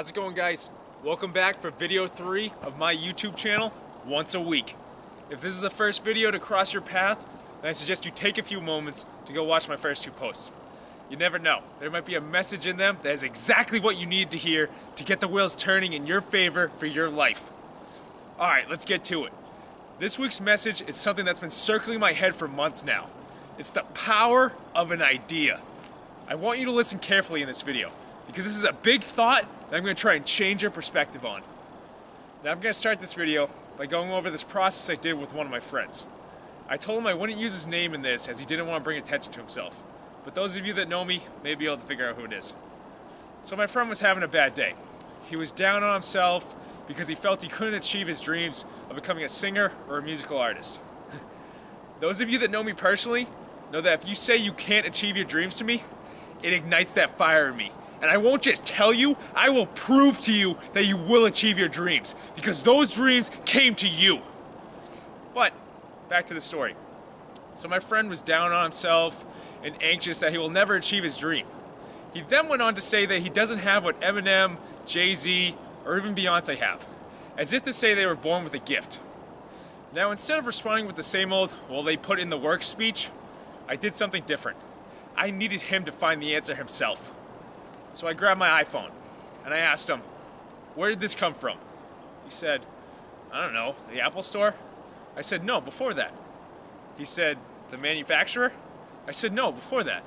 How's it going, guys? Welcome back for video 3 of my YouTube channel, Once a Week. If this is the first video to cross your path, then I suggest you take a few moments to go watch my first 2 posts. You never know, there might be a message in them that is exactly what you need to hear to get the wheels turning in your favor for your life. Alright, let's get to it. This week's message is something that's been circling my head for months now. It's the power of an idea. I want you to listen carefully in this video, because this is a big thought that I'm going to try and change your perspective on. Now I'm going to start this video by going over this process I did with one of my friends. I told him I wouldn't use his name in this as he didn't want to bring attention to himself. But those of you that know me may be able to figure out who it is. So my friend was having a bad day. He was down on himself because he felt he couldn't achieve his dreams of becoming a singer or a musical artist. Those of you that know me personally know that if you say you can't achieve your dreams to me, it ignites that fire in me. And I won't just tell you, I will prove to you that you will achieve your dreams, because those dreams came to you. But, back to the story. So my friend was down on himself and anxious that he will never achieve his dream. He then went on to say that he doesn't have what Eminem, Jay-Z, or even Beyonce have, as if to say they were born with a gift. Now, instead of responding with the same old, well, they put in the work speech, I did something different. I needed him to find the answer himself. So I grabbed my iPhone, and I asked him, where did this come from? He said, I don't know, the Apple Store? I said, no, before that. He said, the manufacturer? I said, no, before that.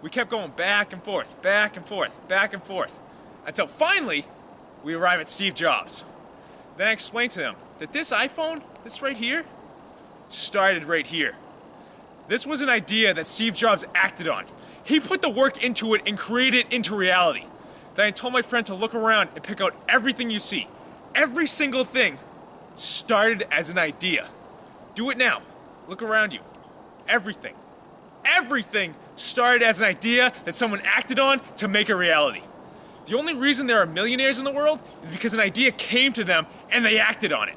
We kept going back and forth, back and forth, back and forth, until finally, we arrived at Steve Jobs. Then I explained to him that this iPhone, this right here, started right here. This was an idea that Steve Jobs acted on. He put the work into it and created it into reality. Then I told my friend to look around and pick out everything you see. Every single thing started as an idea. Do it now. Look around you. Everything. Everything started as an idea that someone acted on to make a reality. The only reason there are millionaires in the world is because an idea came to them and they acted on it.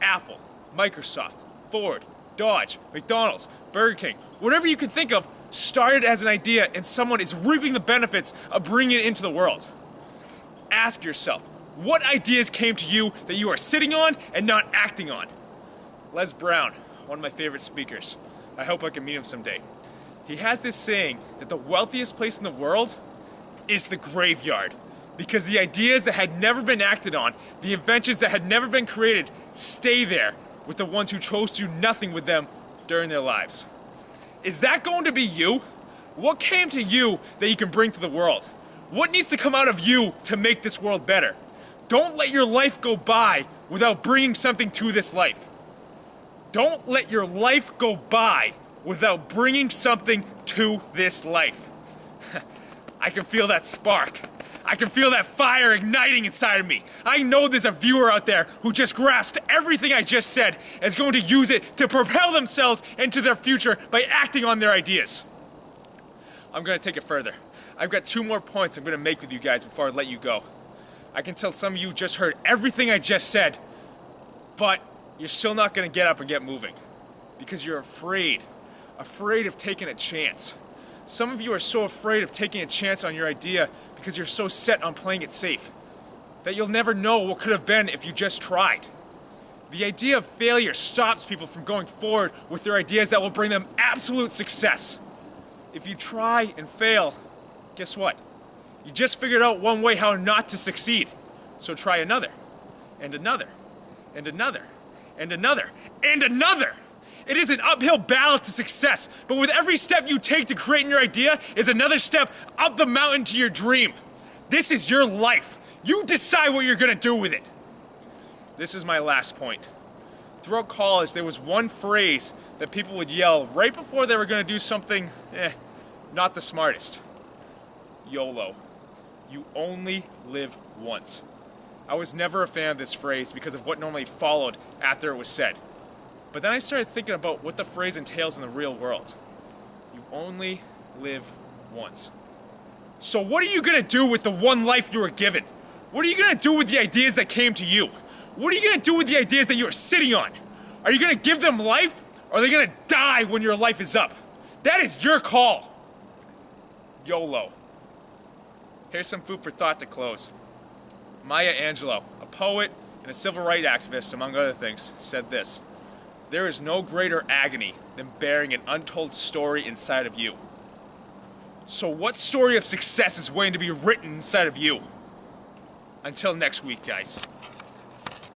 Apple, Microsoft, Ford, Dodge, McDonald's, Burger King, whatever you can think of, started as an idea and someone is reaping the benefits of bringing it into the world. Ask yourself, what ideas came to you that you are sitting on and not acting on? Les Brown, one of my favorite speakers. I hope I can meet him someday. He has this saying that the wealthiest place in the world is the graveyard, because the ideas that had never been acted on, the inventions that had never been created, stay there with the ones who chose to do nothing with them during their lives. Is that going to be you? What came to you that you can bring to the world? What needs to come out of you to make this world better? Don't let your life go by without bringing something to this life. Don't let your life go by without bringing something to this life. I can feel that spark. I can feel that fire igniting inside of me. I know there's a viewer out there who just grasped everything I just said and is going to use it to propel themselves into their future by acting on their ideas. I'm going to take it further. I've got 2 more points I'm going to make with you guys before I let you go. I can tell some of you just heard everything I just said, but you're still not going to get up and get moving because you're afraid of taking a chance. Some of you are so afraid of taking a chance on your idea because you're so set on playing it safe that you'll never know what could have been if you just tried. The idea of failure stops people from going forward with their ideas that will bring them absolute success. If you try and fail, guess what? You just figured out one way how not to succeed. So try another, and another, and another, and another, and another. It is an uphill battle to success, but with every step you take to creating your idea is another step up the mountain to your dream. This is your life. You decide what you're gonna do with it. This is my last point. Throughout college, there was one phrase that people would yell right before they were gonna do something, not the smartest. YOLO. You only live once. I was never a fan of this phrase because of what normally followed after it was said. But then I started thinking about what the phrase entails in the real world. You only live once. So what are you gonna do with the one life you were given? What are you gonna do with the ideas that came to you? What are you gonna do with the ideas that you are sitting on? Are you gonna give them life, or are they gonna die when your life is up? That is your call. YOLO. Here's some food for thought to close. Maya Angelou, a poet and a civil rights activist, among other things, said this: "There is no greater agony than bearing an untold story inside of you." So what story of success is waiting to be written inside of you? Until next week, guys.